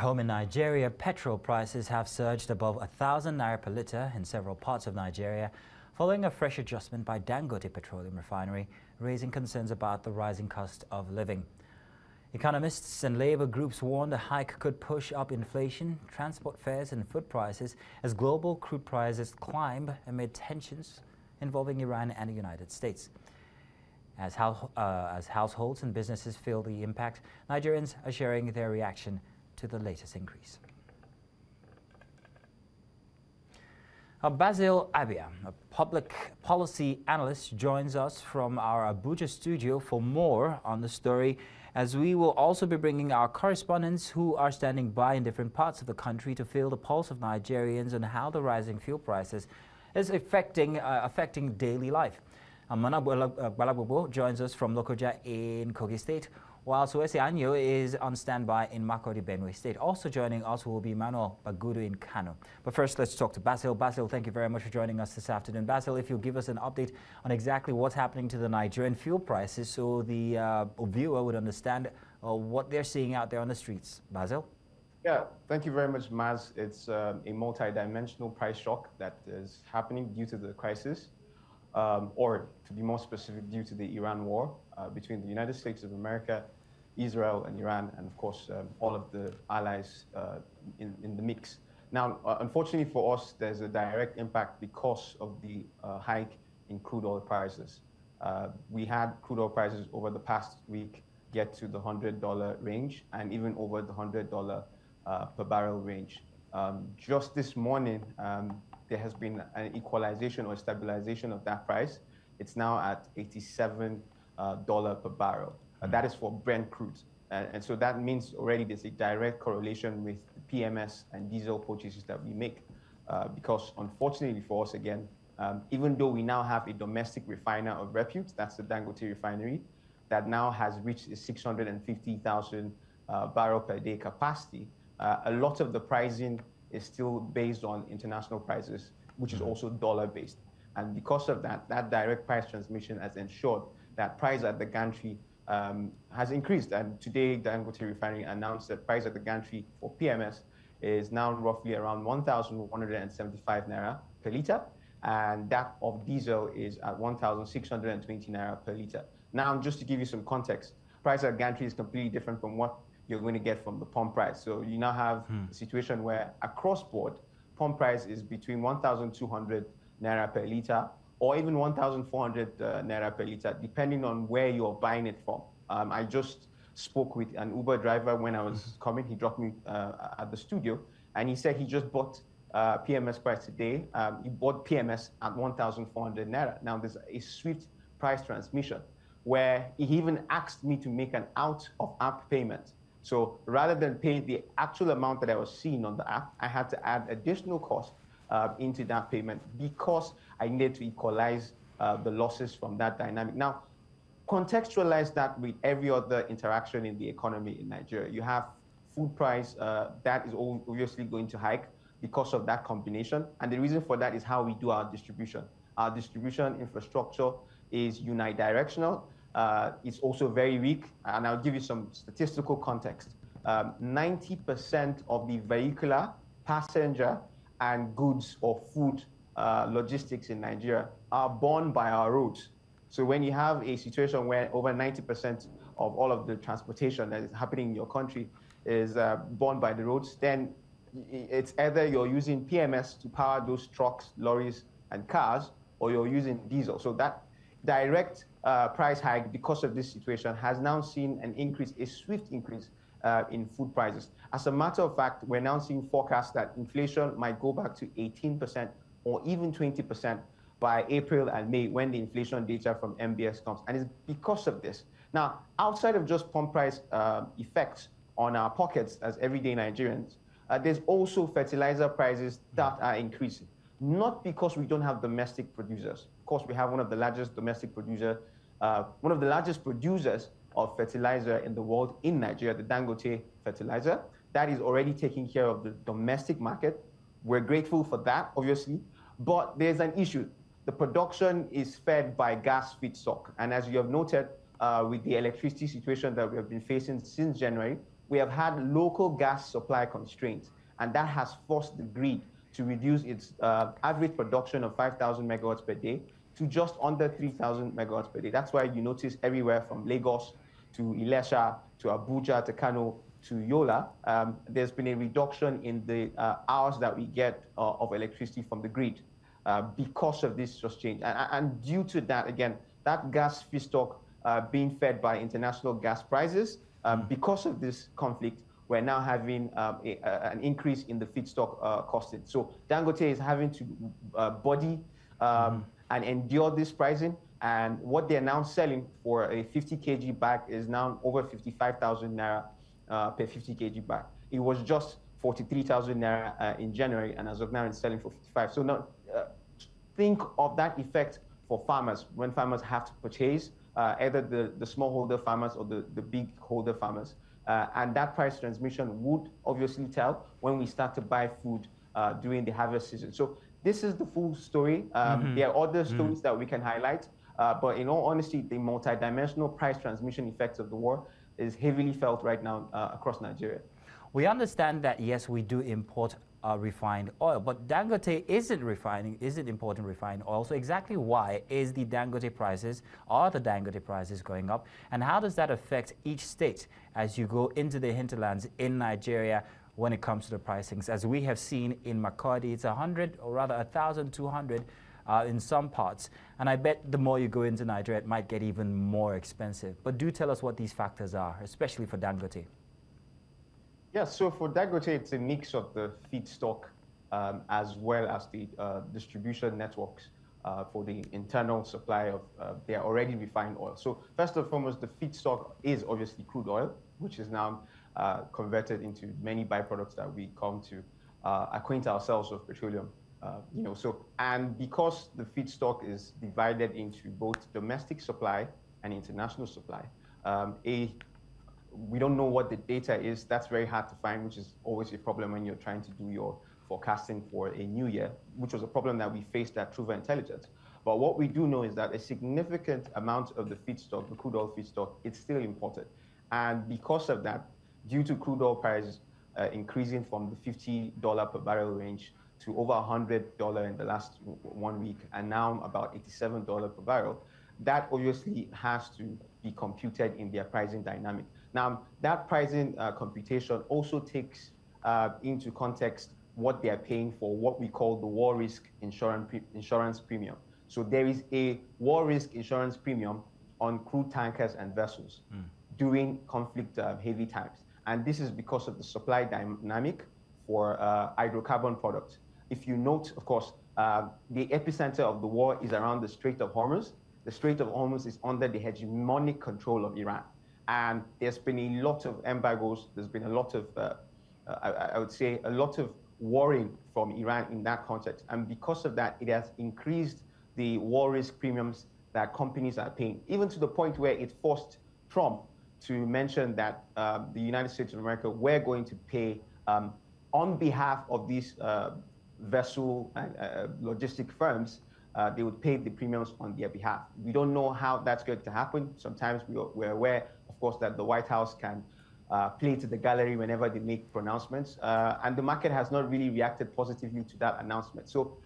Home in Nigeria, petrol prices have surged above 1,000 naira per litre in several parts of Nigeria, following a fresh adjustment by Dangote Petroleum Refinery, raising concerns about the rising cost of living. Economists and labor groups warn the hike could push up inflation, transport fares and food prices as global crude prices climb amid tensions involving Iran and the United States. As households and businesses feel the impact, Nigerians are sharing their reaction to the latest increase. Basil Abia, a public policy analyst, joins us from our Abuja studio for more on the story, as we will also be bringing our correspondents who are standing by in different parts of the country to feel the pulse of Nigerians and how the rising fuel prices is affecting daily life. Amana Balabubo joins us from Lokoja in Kogi State, while Suwesi Anyo is on standby in Makurdi, Benue State. Also joining us will be Manuel Bagudu in Kano. But first, let's talk to Basil. Basil, thank you very much for joining us this afternoon. Basil, if you'll give us an update on exactly what's happening to the Nigerian fuel prices so the viewer would understand what they're seeing out there on the streets. Basil? Yeah, thank you very much, Maz. It's a multi-dimensional price shock that is happening due to the crisis, or to be more specific, due to the Iran war between the United States of America, Israel and Iran, and of course, all of the allies in the mix. Now, unfortunately for us, there's a direct impact because of the hike in crude oil prices. We had crude oil prices over the past week get to the $100 range and even over the $100 per barrel range. Just this morning, there has been an equalization or stabilization of that price. It's now at $87 per barrel. That is for Brent crude. And so that means already there's a direct correlation with the PMS and diesel purchases that we make. Because unfortunately for us, again, even though we now have a domestic refiner of repute, that's the Dangote Refinery, that now has reached a 650,000 barrel per day capacity, a lot of the pricing is still based on international prices, which is also dollar-based. And because of that, that direct price transmission has ensured that price at the gantry has increased. And today, Dangote Refinery announced that price at the gantry for PMS is now roughly around 1,175 naira per litre, and that of diesel is at 1,620 naira per litre. Now, just to give you some context, price at gantry is completely different from what you're going to get from the pump price. So you now have a situation where across board, pump price is between 1,200 naira per litre or even 1,400 naira per litre, depending on where you're buying it from. I just spoke with an Uber driver when I was coming. He dropped me at the studio, and he said he just bought PMS price today. He bought PMS at 1,400 naira. Now, there's a swift price transmission where he even asked me to make an out-of-app payment. So rather than paying the actual amount that I was seeing on the app, I had to add additional cost into that payment because I needed to equalize the losses from that dynamic. Now, contextualize that with every other interaction in the economy in Nigeria. You have food price that is obviously going to hike because of that combination. And the reason for that is how we do our distribution. Our distribution infrastructure is unidirectional. It's also very weak, and I'll give you some statistical context. 90% of the vehicular, passenger, and goods or food logistics in Nigeria are borne by our roads. So when you have a situation where over 90% of all of the transportation that is happening in your country is borne by the roads, then it's either you're using PMS to power those trucks, lorries, and cars, or you're using diesel. So that direct price hike because of this situation has now seen an increase, a swift increase in food prices. As a matter of fact, we're now seeing forecasts that inflation might go back to 18% or even 20% by April and May when the inflation data from MBS comes. And it's because of this. Now, outside of just pump price effects on our pockets as everyday Nigerians, there's also fertilizer prices that are increasing. Not because we don't have domestic producers. Of course, we have one of the largest domestic producers, one of the largest producers of fertilizer in the world in Nigeria, the Dangote fertilizer. That is already taking care of the domestic market. We're grateful for that, obviously, but there's an issue. The production is fed by gas feedstock. And as you have noted, with the electricity situation that we have been facing since January, we have had local gas supply constraints, and that has forced the grid to reduce its average production of 5,000 megawatts per day to just under 3,000 megawatts per day. That's why you notice everywhere from Lagos to Ilesha to Abuja to Kano to Yola, there's been a reduction in the hours that we get of electricity from the grid because of this just change. And due to that, again, that gas feedstock being fed by international gas prices, because of this conflict, we're now having an increase in the feedstock costing. So Dangote is having to body and endure this pricing. And what they're now selling for a 50 kg bag is now over 55,000 naira per 50 kg bag. It was just 43,000 naira in January, and as of now, it's selling for 55. So now think of that effect for farmers when farmers have to purchase either the smallholder farmers or the big holder farmers. And that price transmission would obviously tell when we start to buy food during the harvest season. So this is the full story. There are other stories that we can highlight, but in all honesty, the multidimensional price transmission effects of the war is heavily felt right now across Nigeria. We understand that, yes, we do import refined oil, but Dangote isn't importing refined oil. So exactly why is the Dangote prices going up? And how does that affect each state as you go into the hinterlands in Nigeria when it comes to the pricings? As we have seen in Makurdi, it's 100 or rather 1,200 in some parts. And I bet the more you go into Nigeria, it might get even more expensive. But do tell us what these factors are, especially for Dangote. Yeah, so for Dangote, it's a mix of the feedstock as well as the distribution networks for the internal supply of their already refined oil. So first and foremost, the feedstock is obviously crude oil, which is now converted into many byproducts that we come to acquaint ourselves with petroleum. And because the feedstock is divided into both domestic supply and international supply, we don't know what the data is. That's very hard to find, which is always a problem when you're trying to do your forecasting for a new year, which was a problem that we faced at Truva Intelligence. But what we do know is that a significant amount of the feedstock, the crude oil feedstock, it's still imported. And because of that, due to crude oil prices increasing from the $50 per barrel range to over $100 in the last 1 week, and now about $87 per barrel, that obviously has to be computed in their pricing dynamic. Now, that pricing computation also takes into context what they are paying for what we call the war risk insurance premium. So there is a war risk insurance premium on crude tankers and vessels during conflict heavy times. And this is because of the supply dynamic for hydrocarbon products. If you note, of course, the epicenter of the war is around the Strait of Hormuz. The Strait of Hormuz is under the hegemonic control of Iran. And there's been a lot of embargoes. There's been a lot of, I would say, a lot of worrying from Iran in that context. And because of that, it has increased the war risk premiums that companies are paying, even to the point where it forced Trump to mention that the United States of America were going to pay on behalf of these vessel and logistic firms. They would pay the premiums on their behalf. We don't know how that's going to happen. Sometimes we're aware, of course, that the White House can play to the gallery whenever they make pronouncements. And the market has not really reacted positively to that announcement. So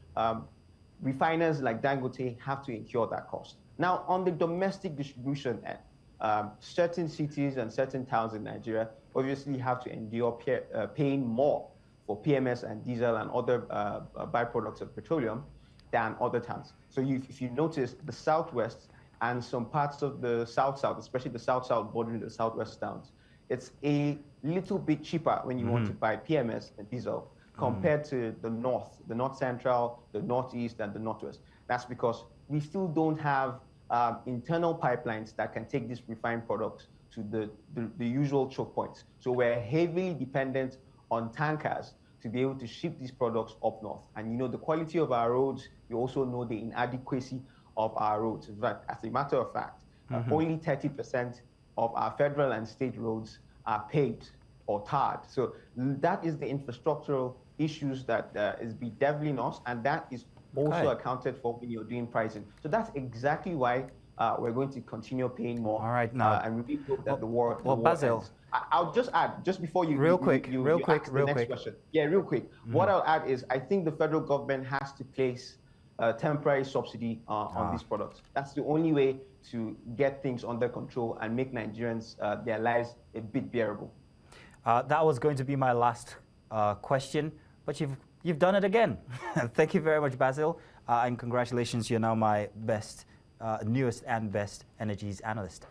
refiners like Dangote have to incur that cost. Now, on the domestic distribution end, certain cities and certain towns in Nigeria obviously have to endure paying more for PMS and diesel and other byproducts of petroleum than other towns. So if you notice, the Southwest and some parts of the South-South, especially the South-South bordering the Southwest towns, it's a little bit cheaper when you want to buy PMS and diesel compared to the North Central, the Northeast, and the Northwest. That's because we still don't have internal pipelines that can take these refined products to the usual choke points. So we're heavily dependent on tankers to be able to ship these products up north. And you know the quality of our roads, you also know the inadequacy of our roads. In fact, as a matter of fact, only 30% of our federal and state roads are paved or tarred. So that is the infrastructural issues that is bedeviling us, and that is also accounted for when you're doing pricing. So that's exactly why we're going to continue paying more. All right, now, and we hope that the war Basil, ends. I'll just add, just before you Real you quick, ask the next question. Yeah, real quick. What I'll add is I think the federal government has to place a temporary subsidy on these products. That's the only way to get things under control and make Nigerians their lives a bit bearable. That was going to be my last question, but you've done it again. Thank you very much, Basil, and congratulations. You're now my newest and best energies analyst.